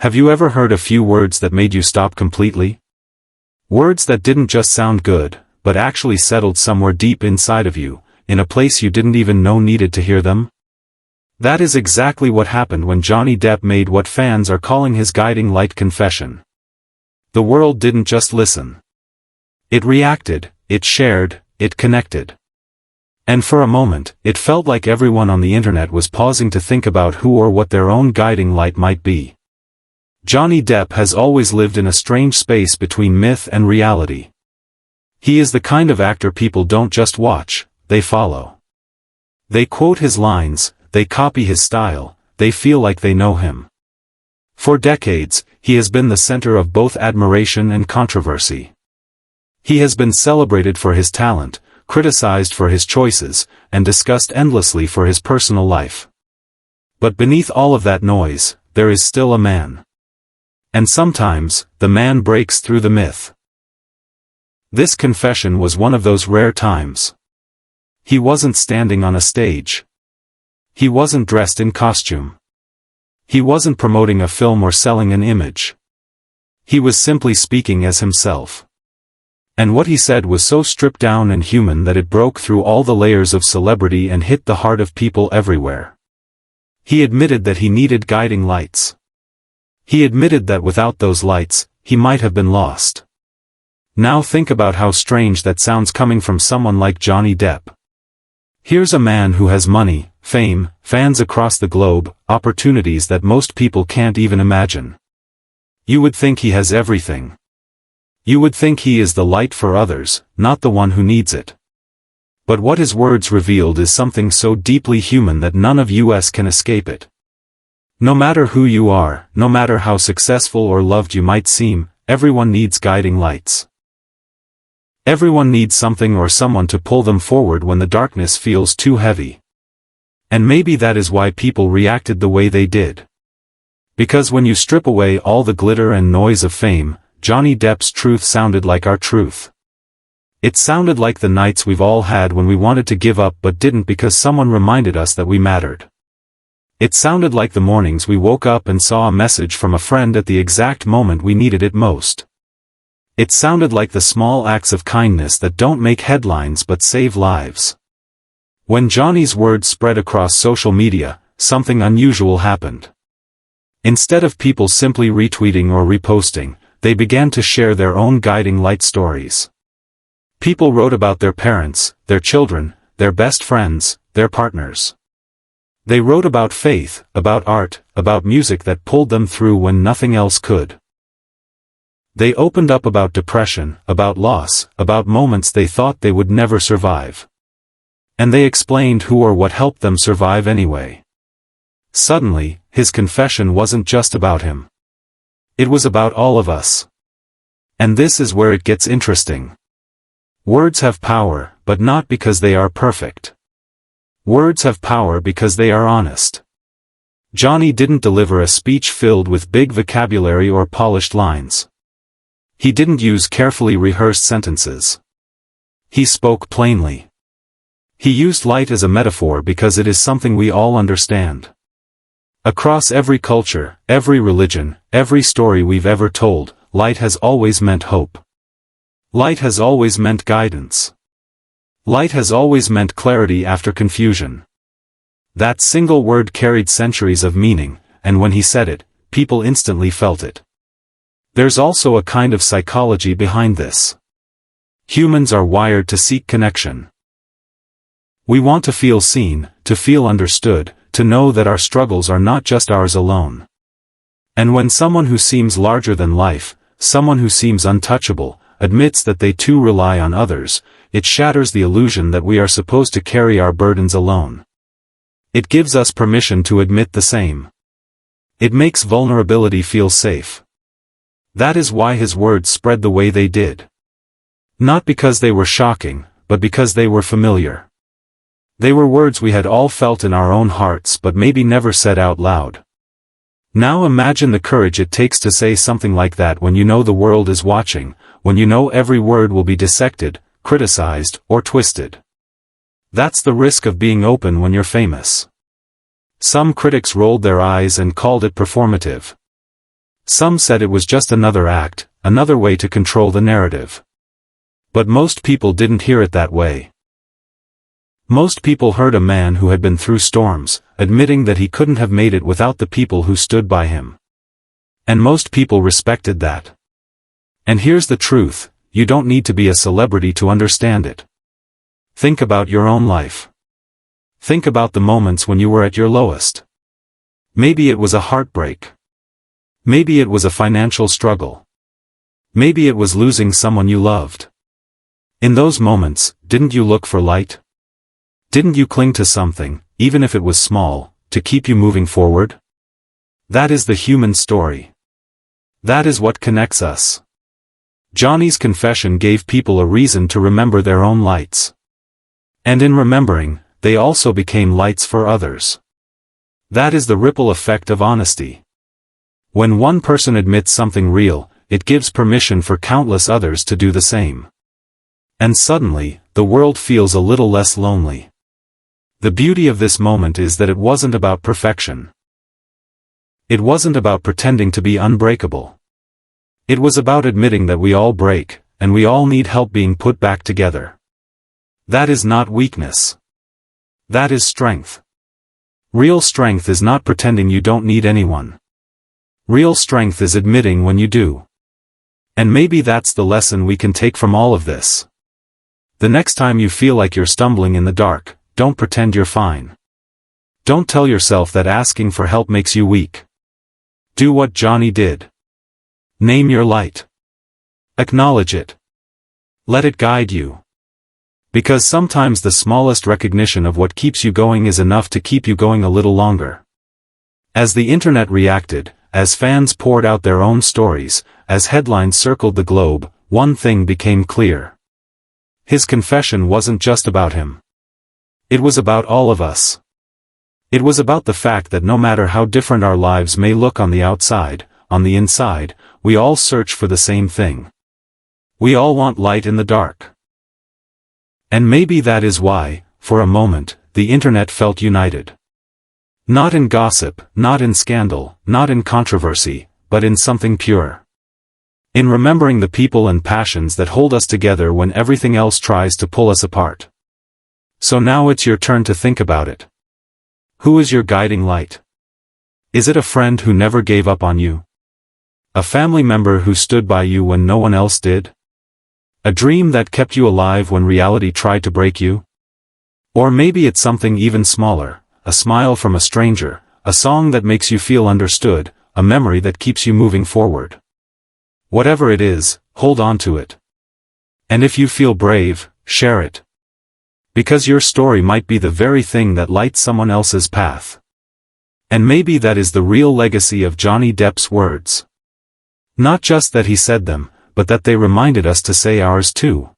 Have you ever heard a few words that made you stop completely? Words that didn't just sound good, but actually settled somewhere deep inside of you, in a place you didn't even know needed to hear them? That is exactly what happened when Johnny Depp made what fans are calling his guiding light confession. The world didn't just listen. It reacted, it shared, it connected. And for a moment, it felt like everyone on the internet was pausing to think about who or what their own guiding light might be. Johnny Depp has always lived in a strange space between myth and reality. He is the kind of actor people don't just watch, they follow. They quote his lines, they copy his style, they feel like they know him. For decades, he has been the center of both admiration and controversy. He has been celebrated for his talent, criticized for his choices, and discussed endlessly for his personal life. But beneath all of that noise, there is still a man. And sometimes, the man breaks through the myth. This confession was one of those rare times. He wasn't standing on a stage. He wasn't dressed in costume. He wasn't promoting a film or selling an image. He was simply speaking as himself. And what he said was so stripped down and human that it broke through all the layers of celebrity and hit the heart of people everywhere. He admitted that he needed guiding lights. He admitted that without those lights, he might have been lost. Now think about how strange that sounds coming from someone like Johnny Depp. Here's a man who has money, fame, fans across the globe, opportunities that most people can't even imagine. You would think he has everything. You would think he is the light for others, not the one who needs it. But what his words revealed is something so deeply human that none of us can escape it. No matter who you are, no matter how successful or loved you might seem, everyone needs guiding lights. Everyone needs something or someone to pull them forward when the darkness feels too heavy. And maybe that is why people reacted the way they did. Because when you strip away all the glitter and noise of fame, Johnny Depp's truth sounded like our truth. It sounded like the nights we've all had when we wanted to give up but didn't because someone reminded us that we mattered. It sounded like the mornings we woke up and saw a message from a friend at the exact moment we needed it most. It sounded like the small acts of kindness that don't make headlines but save lives. When Johnny's words spread across social media, something unusual happened. Instead of people simply retweeting or reposting, they began to share their own guiding light stories. People wrote about their parents, their children, their best friends, their partners. They wrote about faith, about art, about music that pulled them through when nothing else could. They opened up about depression, about loss, about moments they thought they would never survive. And they explained who or what helped them survive anyway. Suddenly, his confession wasn't just about him. It was about all of us. And this is where it gets interesting. Words have power, but not because they are perfect. Words have power because they are honest. Johnny didn't deliver a speech filled with big vocabulary or polished lines. He didn't use carefully rehearsed sentences. He spoke plainly. He used light as a metaphor because it is something we all understand. Across every culture, every religion, every story we've ever told, light has always meant hope. Light has always meant guidance. Light has always meant clarity after confusion. That single word carried centuries of meaning, and when he said it, people instantly felt it. There's also a kind of psychology behind this. Humans are wired to seek connection. We want to feel seen, to feel understood, to know that our struggles are not just ours alone. And when someone who seems larger than life, someone who seems untouchable, admits that they too rely on others, it shatters the illusion that we are supposed to carry our burdens alone. It gives us permission to admit the same. It makes vulnerability feel safe. That is why his words spread the way they did. Not because they were shocking, but because they were familiar. They were words we had all felt in our own hearts but maybe never said out loud. Now imagine the courage it takes to say something like that when you know the world is watching, when you know every word will be dissected, criticized, or twisted. That's the risk of being open when you're famous. Some critics rolled their eyes and called it performative. Some said it was just another act, another way to control the narrative. But most people didn't hear it that way. Most people heard a man who had been through storms, admitting that he couldn't have made it without the people who stood by him. And most people respected that. And here's the truth, you don't need to be a celebrity to understand it. Think about your own life. Think about the moments when you were at your lowest. Maybe it was a heartbreak. Maybe it was a financial struggle. Maybe it was losing someone you loved. In those moments, didn't you look for light? Didn't you cling to something, even if it was small, to keep you moving forward? That is the human story. That is what connects us. Johnny's confession gave people a reason to remember their own lights. And in remembering, they also became lights for others. That is the ripple effect of honesty. When one person admits something real, it gives permission for countless others to do the same. And suddenly, the world feels a little less lonely. The beauty of this moment is that it wasn't about perfection. It wasn't about pretending to be unbreakable. It was about admitting that we all break, and we all need help being put back together. That is not weakness. That is strength. Real strength is not pretending you don't need anyone. Real strength is admitting when you do. And maybe that's the lesson we can take from all of this. The next time you feel like you're stumbling in the dark, don't pretend you're fine. Don't tell yourself that asking for help makes you weak. Do what Johnny did. Name your light. Acknowledge it. Let it guide you. Because sometimes the smallest recognition of what keeps you going is enough to keep you going a little longer. As the internet reacted, as fans poured out their own stories, as headlines circled the globe, one thing became clear. His confession wasn't just about him. It was about all of us. It was about the fact that no matter how different our lives may look on the outside, on the inside, we all search for the same thing. We all want light in the dark. And maybe that is why, for a moment, the internet felt united. Not in gossip, not in scandal, not in controversy, but in something pure. In remembering the people and passions that hold us together when everything else tries to pull us apart. So now it's your turn to think about it. Who is your guiding light? Is it a friend who never gave up on you? A family member who stood by you when no one else did? A dream that kept you alive when reality tried to break you? Or maybe it's something even smaller, a smile from a stranger, a song that makes you feel understood, a memory that keeps you moving forward. Whatever it is, hold on to it. And if you feel brave, share it. Because your story might be the very thing that lights someone else's path. And maybe that is the real legacy of Johnny Depp's words. Not just that he said them, but that they reminded us to say ours too.